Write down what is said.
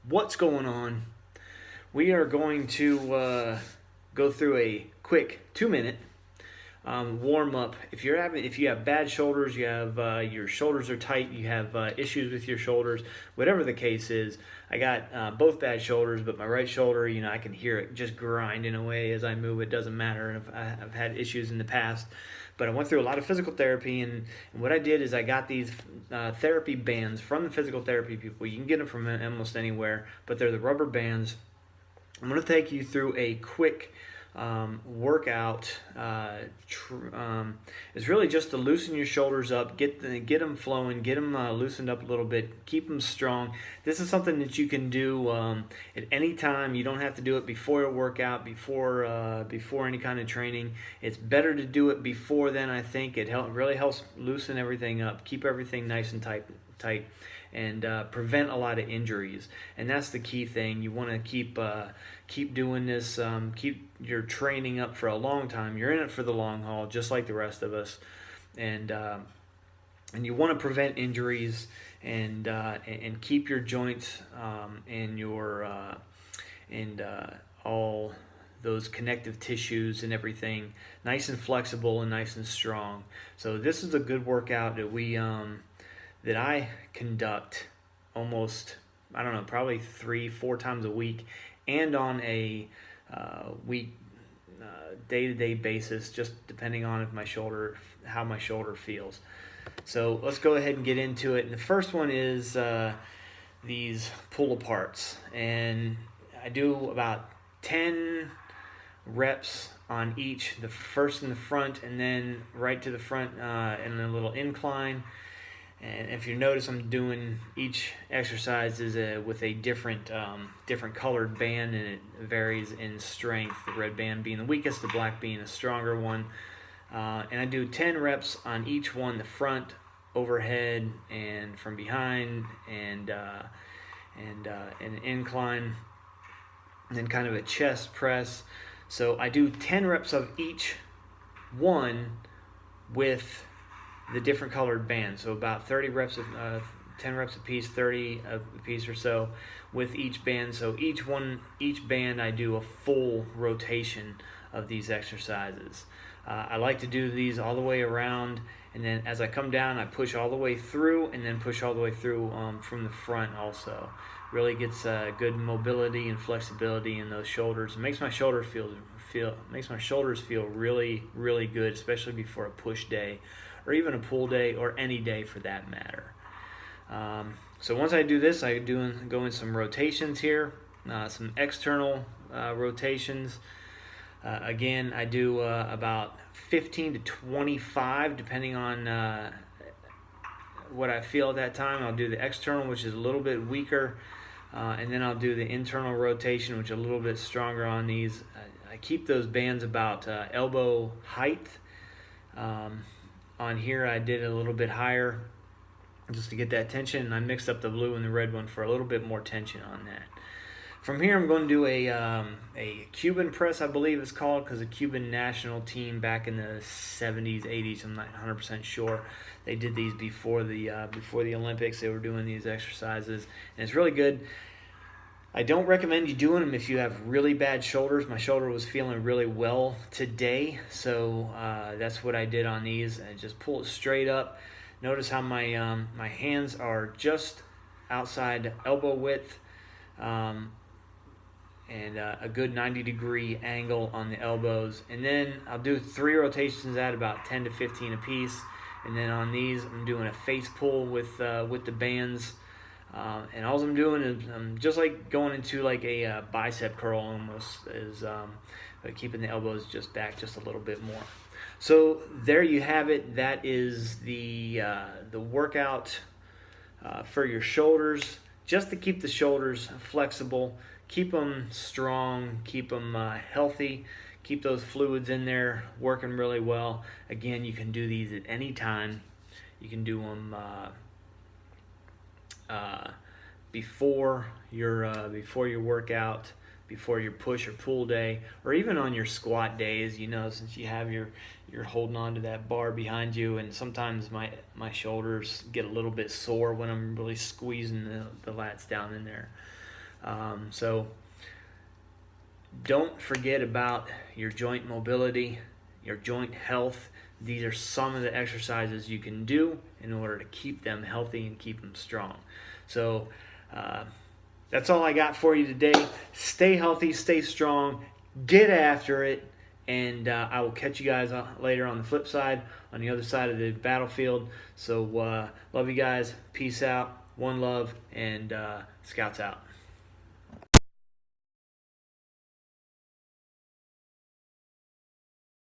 What's going on? We are going to go through a quick 2-minute warm up. If you have bad shoulders, you have your shoulders are tight, you have issues with your shoulders, whatever the case is. I got both bad shoulders, but my right shoulder, I can hear it just grinding away as I move. It doesn't matter. And I've had issues in the past, but I went through a lot of physical therapy, and what I did is I got these therapy bands from the physical therapy people. You can get them from almost anywhere, but they're the rubber bands. I'm going to take you through a quick workout. It's really just to loosen your shoulders up, get them flowing, get them loosened up a little bit, keep them strong. This is something that you can do at any time. You don't have to do it before a workout, before any kind of training. It's better to do it before then. I think it really helps loosen everything up, keep everything nice and tight, and prevent a lot of injuries. And that's the key thing. You want to keep doing this, keep your training up for a long time. You're in it for the long haul, just like the rest of us, and you want to prevent injuries and keep your joints and your all those connective tissues and everything nice and flexible and nice and strong. So this is a good workout that I conduct almost, probably 3-4 times a week, and on a week day-to-day basis, just depending on how my shoulder feels. So let's go ahead and get into it. And the first one is these pull-aparts, and I do about 10 reps on each, the first in the front and then right to the front in a little incline. And if you notice, I'm doing each exercise is with a different colored band, and it varies in strength. The red band being the weakest, the black being a stronger one. And I do 10 reps on each one: the front, overhead, and from behind, and an incline, and then kind of a chest press. So I do 10 reps of each one with the different colored bands. So about 30 reps of 10 reps a piece, 30 a piece or so with each band. So each band I do a full rotation of these exercises. I like to do these all the way around, and then as I come down, I push all the way through, and then push all the way through from the front also. Really gets good mobility and flexibility in those shoulders. It makes my shoulders feel really, really good, especially before a push day, or even a pull day, or any day for that matter. So once I do this, I go in some rotations here, some external rotations. Again, I do about 15 to 25, depending on what I feel at that time. I'll do the external, which is a little bit weaker, and then I'll do the internal rotation, which is a little bit stronger on these. I keep those bands about elbow height. On here, I did it a little bit higher just to get that tension, and I mixed up the blue and the red one for a little bit more tension on that. From here, I'm going to do a Cuban press, I believe it's called, because the Cuban national team back in the 70s, 80s, I'm not 100% sure. They did these before the Olympics. They were doing these exercises, and it's really good. I don't recommend you doing them if you have really bad shoulders. My shoulder was feeling really well today, so that's what I did on these. I just pull it straight up. Notice how my hands are just outside elbow width, and a good 90-degree angle on the elbows. And then I'll do 3 rotations at about 10 to 15 a piece. And then on these, I'm doing a face pull with the bands. And all I'm doing is just like going into like a bicep curl almost, is but keeping the elbows just back just a little bit more. So there you have it. That is the workout for your shoulders, just to keep the shoulders flexible, keep them strong, keep them healthy, keep those fluids in there working really well. Again, you can do these at any time. You can do them before your workout, before your push or pull day, or even on your squat days. Since you have you're holding on to that bar behind you, and sometimes my shoulders get a little bit sore when I'm really squeezing the lats down in there. So don't forget about your joint mobility, your joint health. These are some of the exercises you can do in order to keep them healthy and keep them strong. So that's all I got for you today. Stay healthy, stay strong, get after it, and I will catch you guys later on the flip side, on the other side of the battlefield. So love you guys. Peace out. One love, and Scouts out.